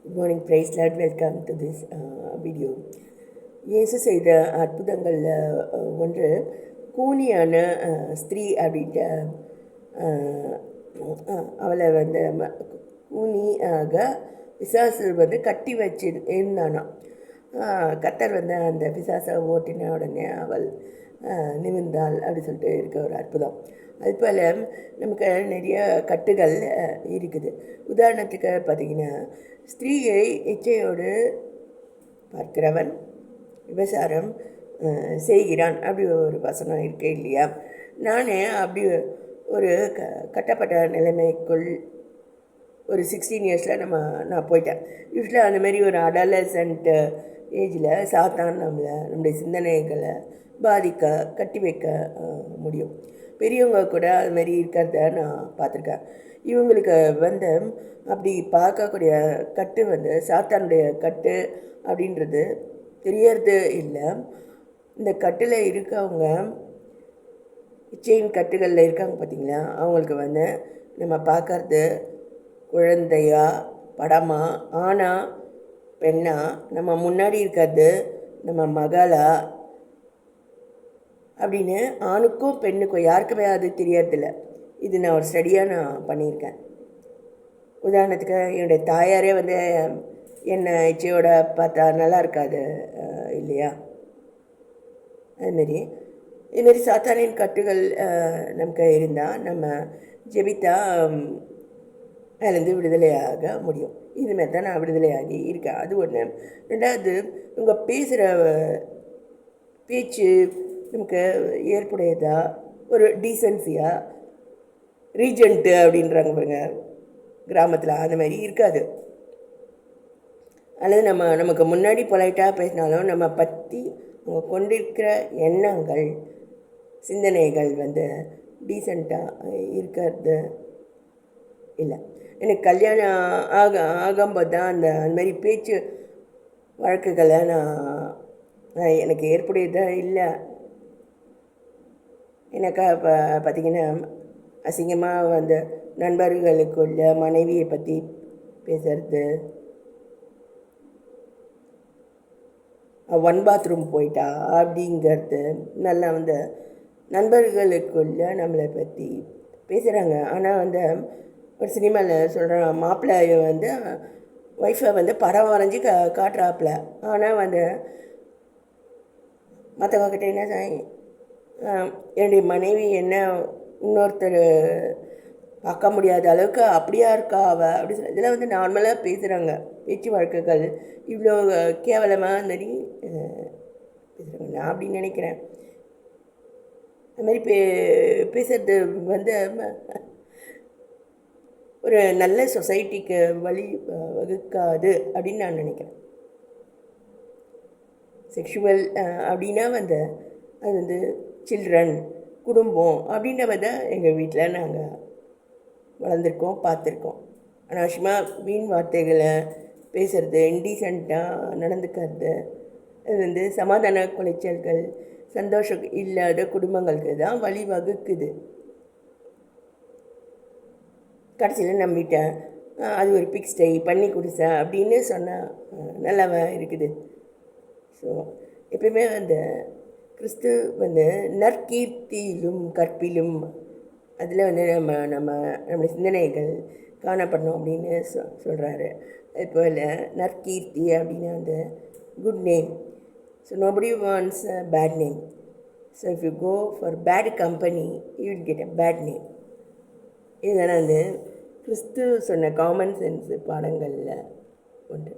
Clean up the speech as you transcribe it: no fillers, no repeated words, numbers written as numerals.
Good morning, praise Lord. Welcome to this video. இயேசு செய்த அற்புதங்களில் ஒன்று கூனியான ஸ்திரீ அப்படின்ட்டு அவளை வந்து கூனியாக பிசாசு வந்து கட்டி வச்சு இருந்தானா. கத்தர் வந்து அந்த பிசாசை ஓட்டின உடனே அவள் நிமிர்ந்தாள் அப்படி சொல்லிட்டு இருக்க ஒரு அற்புதம். அதுபோல் நமக்கு நிறைய கட்டுகள் இருக்குது. உதாரணத்துக்கு பார்த்திங்கன்னா, ஸ்திரீயை இச்சையோடு பார்க்கிறவன் விபசாரம் செய்கிறான் அப்படி ஒரு வசனம் இருக்கே இல்லையா. நான் அப்படி ஒரு கட்டப்பட்ட நிலைமைக்குள் ஒரு 16 இயர்ஸில் நான் போயிட்டேன். யூஸ்வலாக அந்தமாரி ஒரு அடாலசன்ட் ஏஜில் சாத்தான் நம்முடைய சிந்தனைகளை பாதிக்க கட்டி வைக்க முடியும். பெரியவங்க கூட அதுமாரி இருக்கிறத நான் பார்த்துருக்கேன். இவங்களுக்கு வந்து அப்படி பார்க்கக்கூடிய கட்டு வந்து சாத்தானுடைய கட்டு அப்படின்றது தெரியறது இல்லை. இந்த கட்டில் இருக்கவங்க, செயின் கட்டுகளில் இருக்காங்க பார்த்திங்களா, அவங்களுக்கு வந்து நம்ம பார்க்கறது குழந்தையா படமா ஆனா பெண்ணா, நம்ம முன்னாடி இருக்கிறது நம்ம மகளா அப்படின்னு ஆணுக்கும் பெண்ணுக்கும் யாருக்குமே அது தெரியறதில்ல. இது நான் ஒரு ஸ்டடியாக நான் பண்ணியிருக்கேன். உதாரணத்துக்கு என்னுடைய தாயாரே வந்து என்னை இச்சையோட பார்த்தா நல்லா இருக்காது இல்லையா. இதுமாரி சாத்தானின் கட்டுகள் நமக்கு இருந்தால் நம்ம ஜெபித்தா அதுலேருந்து விடுதலையாக முடியும். இதுமாரி தான் நான் விடுதலையாகி இருக்கேன். அது ஒன்று. ரெண்டாவது, இவங்க பேசுகிற பேச்சு நமக்கு ஏற்புடையதா, ஒரு டீசன்சியாக, ரீஜென்ட்டு அப்படின்றாங்க பாருங்க கிராமத்தில், அந்த மாதிரி இருக்காது. அல்லது நமக்கு முன்னாடி பொலைட்டாக பேசினாலும் நம்ம பற்றி அவங்க கொண்டிருக்கிற எண்ணங்கள் சிந்தனைகள் வந்து டீசெண்டாக இருக்கிறது இல்லை. எனக்கு கல்யாணம் ஆகும்போது தான் அந்தமாரி பேச்சு வழக்குகளை எனக்கு ஏற்புடையதாக இல்லை. எனக்கா பார்த்திங்கன்னா, அசிங்கமாக வந்து நண்பர்களுக்குள்ள மனைவியை பற்றி பேசுறது, ஒன் பாத்ரூம் போயிட்டா அப்படிங்கிறது, நல்லா வந்து நண்பர்களுக்குள்ள நம்மளை பற்றி பேசுகிறாங்க. ஆனால் வந்து ஒரு சினிமாவில் சொல்கிறான், மாப்பிள்ளையை வந்து ஒய்ஃபை வந்து படம் வரைஞ்சி காட்டுறாப்புல. ஆனால் வந்து மற்றவங்கக்கிட்ட என்ன என்னுடைய மனைவி என்ன இன்னொருத்தர் பார்க்க முடியாத அளவுக்கு அப்படியா இருக்கா அவள் அப்படி சொல்லி இதெல்லாம் வந்து நார்மலாக பேசுகிறாங்க. பேச்சு வழக்குகள் இவ்வளோ கேவலமாக மாதிரி பேசுகிறாங்க. நான் அப்படின்னு நினைக்கிறேன். அதுமாரி பேசுறது வந்து ஒரு நல்ல சொசைட்டிக்கு வழி வகுக்காது அப்படின்னு நான் நினைக்கிறேன். செக்ஷுவல் அப்படின்னா வந்து அது வந்து சில்ட்ரன், குடும்பம் அப்படின்றவ தான் எங்கள் வீட்டில் நாங்கள் வளர்ந்துருக்கோம், பார்த்துருக்கோம். அனாவசியமாக வீண் வார்த்தைகளை பேசுகிறது, இன்டீசெண்டாக நடந்துக்கிறது, அது வந்து சமாதான குலைச்சல்கள், சந்தோஷம் இல்லாத குடும்பங்களுக்கு தான் வழி வகுக்குது. கடைசியில் நம்பிட்டேன், அது ஒரு பிக்ஸ்டை பண்ணி கொடுத்தேன் அப்படின்னு சொன்னால் நல்லாவா இருக்குது. ஸோ எப்பயுமே அந்த கிறிஸ்து வந்து நற்கீர்த்தியிலும் கற்பிலும் அதில் வந்து நம்முடைய சிந்தனைகள் காணப்படணும் அப்படின்னு சொல்கிறாரு. அதுபோல் நற்கீர்த்தி அப்படின்னா அந்த good name. So nobody wants a bad name. So if you go for bad company you will get a bad name. இதெல்லாம் வந்து கிறிஸ்து சொன்ன காமன் சென்ஸ் பாடங்களில் ஒன்று.